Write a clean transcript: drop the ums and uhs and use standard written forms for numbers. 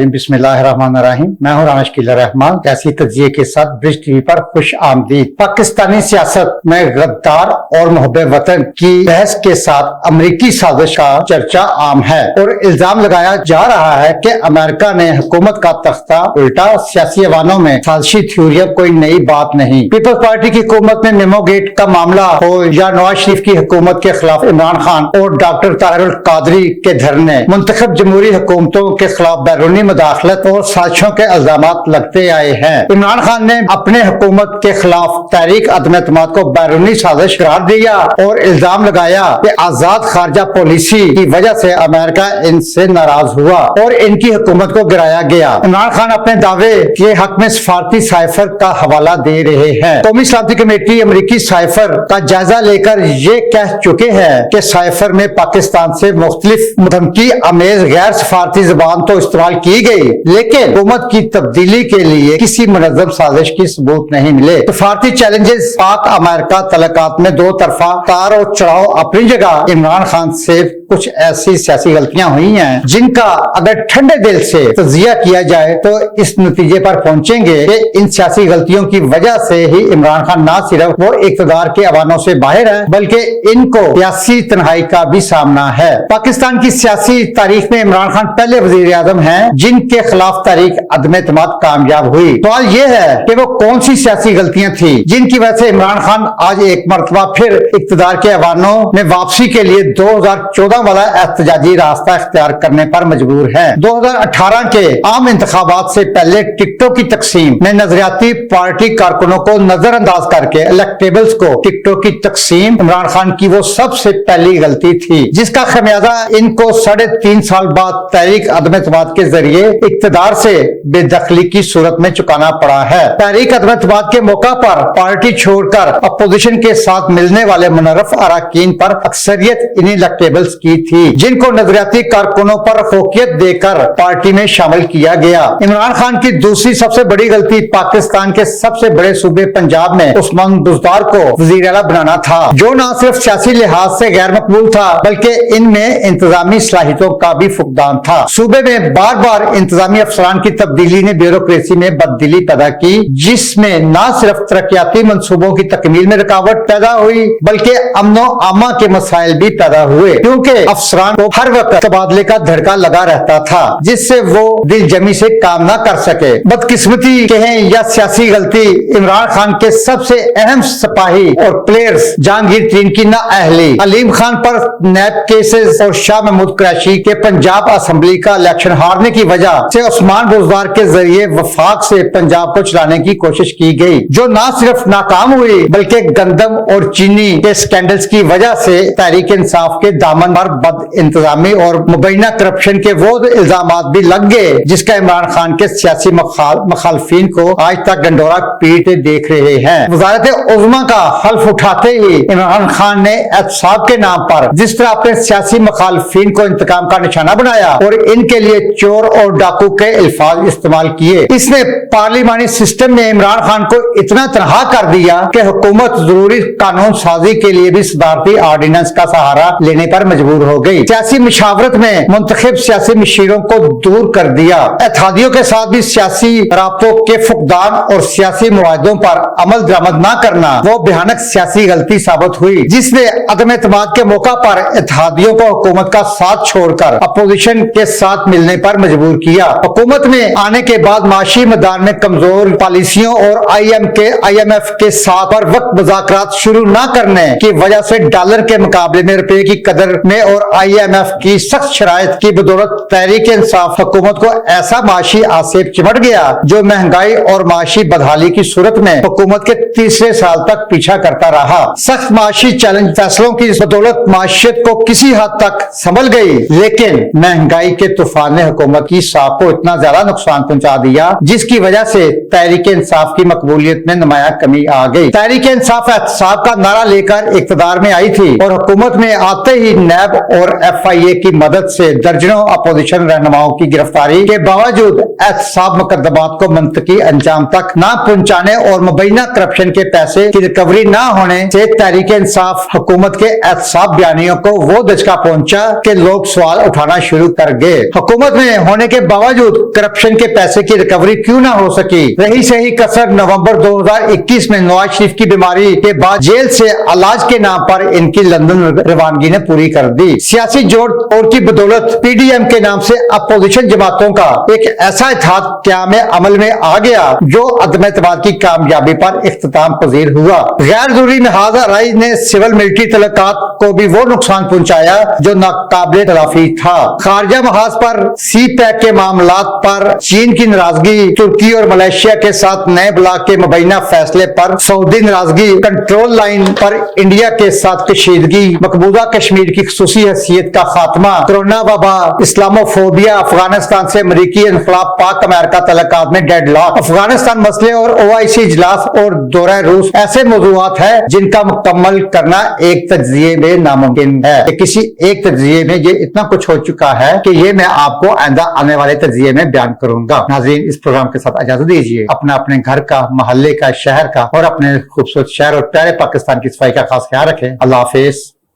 बिस्मिल्लाहिर्रहमानिर्रहीम। मैं हूं राना शकील रहमान। कैसी तजिए के साथ ब्रिज टीवी पर खुश आमदीद। पाकिस्तानी सियासत में गद्दार और मुहब्बे वतन की बहस के साथ अमरीकी साजिश का चर्चा आम है और इल्जाम लगाया जा रहा है कि अमेरिका ने हुकूमत का तख्ता उल्टा। सियासी अवानों में साजिशी थ्योरियां कोई नई बात नहीं। पीपल्स पार्टी की हुकूमत में मेमो गेट का मामला हो या नवाज शरीफ की हुकूमत के खिलाफ इमरान खान और डॉक्टर ताहिरुल कादरी के धरने, मुंतखब जमहूरी हुकूमतों के खिलाफ बैरूनी मुदाखलत और साजिशों के इल्जामात लगते आए हैं। इमरान खान ने अपने हुकूमत के खिलाफ तहरीक अदम एतमाद को बैरूनी साजिश करार दिया और इल्जाम लगाया कि आजाद खारजा पॉलिसी की वजह से अमेरिका इनसे नाराज हुआ और इनकी हुकूमत को गिराया गया। इमरान खान अपने दावे के हक में सफारती साइफर का हवाला दे रहे हैं। कौमी सलामती कमेटी अमरीकी साइफर का जायजा लेकर ये कह चुके हैं कि साइफर में पाकिस्तान से मुख्तलिफ धमकी अमेज गैर सफारती जुबान तो इस्तेमाल की गई, लेकिन हुकूमत की तब्दीली के लिए किसी मुनज़्ज़म साजिश की सबूत नहीं मिले। सफारती चैलेंजेस, पाक अमेरिका तलकात में दो तरफा तार और चढ़ाव अपनी जगह, इमरान खान से कुछ ऐसी सियासी गलतियां हुई हैं जिनका अगर ठंडे दिल से तजिया किया जाए तो इस नतीजे पर पहुंचेंगे कि इन सियासी गलतियों की वजह से ही इमरान खान न सिर्फ वो इक़्तिदार के अवानों से बाहर है बल्कि इनको सियासी तन्हाई का भी सामना है। पाकिस्तान की सियासी तारीख में इमरान खान पहले वज़ीर आज़म हैं जिनके खिलाफ तहरीक अदम एतमाद कामयाब हुई। सवाल ये है कि वो कौन सी सियासी गलतियां थी जिनकी वजह से इमरान खान आज एक मरतबा फिर इक़्तिदार के अवानों में वापसी के लिए 2014 वाला एहतजाजी रास्ता इख्तियार करने पर मजबूर है। 2018 के आम इंतखाबात से पहले टिकटों की तकसीम में नजरियाती पार्टी कारकुनों को नजरअंदाज करके इलेक्टेबल्स को टिकटों की तकसीम इमरान खान की वो सबसे पहली गलती थी जिसका खमियाजा इनको 3.5 साल बाद तहरीक अदम एतमाद के जरिए इक़्तिदार से बेदखली की सूरत में चुकाना पड़ा है। तहरीक अदम एतमाद के मौका पर पार्टी छोड़कर अपोजिशन के साथ मिलने वाले मुनर्रफ अरकान पर अक्सरियत इन्हीं इलेक्टेबल्स की थी जिनको नजरियाती कारकुनों पर फोकियत देकर पार्टी में शामिल किया गया। इमरान खान की दूसरी सबसे बड़ी गलती पाकिस्तान के सबसे बड़े सूबे पंजाब में उस्मान बुज़दार को वज़ीर आला बनाना था, जो न सिर्फ सियासी लिहाज से गैर मकबूल था बल्कि इनमें इंतजामी सलाहियतों का भी फुकदान था। सूबे में बार बार इंतजामी अफसरान की तब्दीली ने ब्यूरोक्रेसी में बददिली पैदा की जिसमें न सिर्फ तरक्याती मंसूबों की तकमील में रुकावट पैदा हुई बल्कि अमनो आमा के मसाइल भी पैदा हुए क्योंकि अफसरान को हर वक्त तबादले का धड़का लगा रहता था जिससे वो दिलजमी से काम न कर सके। बदकिस्मती कहें या सियासी गलती, इमरान खान के सबसे अहम सिपाही और प्लेयर्स जहांगीर तरीन की नाअहली, अलीम खान पर नैब केसेस और शाह महमूद कुरैशी के पंजाब असेंबली का इलेक्शन हारने की वजह से उस्मान बुज़दार के जरिए वफाक से पंजाब को चलाने की कोशिश की गई जो न सिर्फ नाकाम हुई बल्कि गंदम और चीनी के स्कैंडल्स की वजह से तहरीक इंसाफ के दामन पर बद इंतजामी और मुबैना करप्शन के वो इल्जामात भी लग गए जिसका इमरान खान के सियासी मुखालफिन को आज तक डंडोरा पीटते देख रहे हैं। वज़ारत उज़्मा का हल्फ उठाते ही इमरान खान ने एहतसाब के नाम पर जिस तरह अपने सियासी मुखालफिन को इंतकाम का निशाना बनाया और इनके लिए चोर और डाकू के अल्फाज इस्तेमाल किए, इसने पार्लिमानी सिस्टम में इमरान खान को इतना तनहा कर दिया कि हुकूमत जरूरी कानून साजी के लिए भी सदारती ऑर्डिनेंस का सहारा लेने पर मजबूर हो गई। सियासी मशावरत में मुंतखब सियासी मशीरों को दूर कर दिया। इत्तेहादियों के साथ भी सियासी राब्तों के फुकदान और सियासी मुआहदों पर अमल दरामद न करना वो भयानक सियासी गलती साबित हुई जिसने अदम एतमाद के मौका पर इत्तेहादियों को हुकूमत का साथ छोड़कर अपोजिशन के साथ मिलने पर मजबूर किया। हुकूमत में आने के बाद माशी मैदान में कमजोर पॉलिसियों और IMF के साथ पर वक्त मुज़ाकरात शुरू न करने की वजह से डॉलर के मुकाबले में रुपए की कदर में और IMF की सख्त शराइत की बदौलत तहरीक इंसाफ हुकूमत को ऐसा माशी आसेब चिमट गया जो महंगाई और माशी बदहाली की सूरत में हुकूमत के तीसरे साल तक पीछा करता रहा। सख्त माशी चैलेंज फैसलों की बदौलत माशियत को किसी हद तक संभल गई लेकिन महंगाई के तूफान ने हुकूमत की साख को इतना ज्यादा नुकसान पहुंचा दिया जिसकी वजह से तहरीक इंसाफ की मकबूलियत में नुमाया कमी आ गई। तहरीक इंसाफ एहतसाब का नारा लेकर इक़्तिदार में आई थी और हुकूमत में आते ही नैब नैब और FIA की मदद से दर्जनों अपोजिशन रहनुमाओं की गिरफ्तारी के बावजूद एहतसाब मुकदमात को मंतकी अंजाम तक न पहुंचाने और मुबैना करप्शन के पैसे की रिकवरी न होने से तहरीक इंसाफ हुकूमत के एहतसाब बयानियों को वो दचका पहुंचा कि लोग सवाल उठाना शुरू कर गए। हुकूमत में होने के बावजूद करप्शन के पैसे की रिकवरी क्यों ना हो सकी? रही सही कसर नवंबर 2021 में नवाज शरीफ की बीमारी के बाद जेल से इलाज के नाम पर इनकी लंदन रवानगी ने पूरी कर दी। सियासी जोड़ तोड़ की बदौलत PDM के नाम से अपोजिशन जमातों का एक ऐसा इत्तेहाद क़याम अमल में आ गया जो अदम एतमाद की कामयाबी पर इख्तिताम पजीर हुआ। गैर जरूरी नहाज आराई ने सिविल मिलिट्री तलकात को भी वो नुकसान पहुंचाया जो नाकाबिले तलाफी था। खारजा महाज पर CPEC के मामलात पर चीन की नाराजगी, तुर्की और मलेशिया के साथ नए ब्लॉक के मुबैना फैसले पर सऊदी नाराजगी, कंट्रोल लाइन पर इंडिया के साथ कशीदगी, मकबूजा कश्मीर की खुसूसी हैसियत का खात्मा, कोरोना वबा, इस्लामोफोबिया, अफगानिस्तान से अमरीकी इनकलाब, पाक अमेरिका तलकात में डेडलॉक, अफगानिस्तान मसले और OIC इजलास और दौरा रूस ऐसे मौजूआत है जिनका मुकम्मल करना एक तज्जिए में नामुमकिन है। किसी एक तज्जिए में ये इतना कुछ हो चुका है कि ये मैं आपको आइंदा आने वाले तज्जिए में बयान करूंगा। नाज़रीन, इस प्रोग्राम के साथ इजाजत दीजिए। अपने घर का, मोहल्ले का, शहर का और अपने खूबसूरत शहर और प्यारे पाकिस्तान की सफाई का खास ख्याल रखें। अल्लाह हाफिज।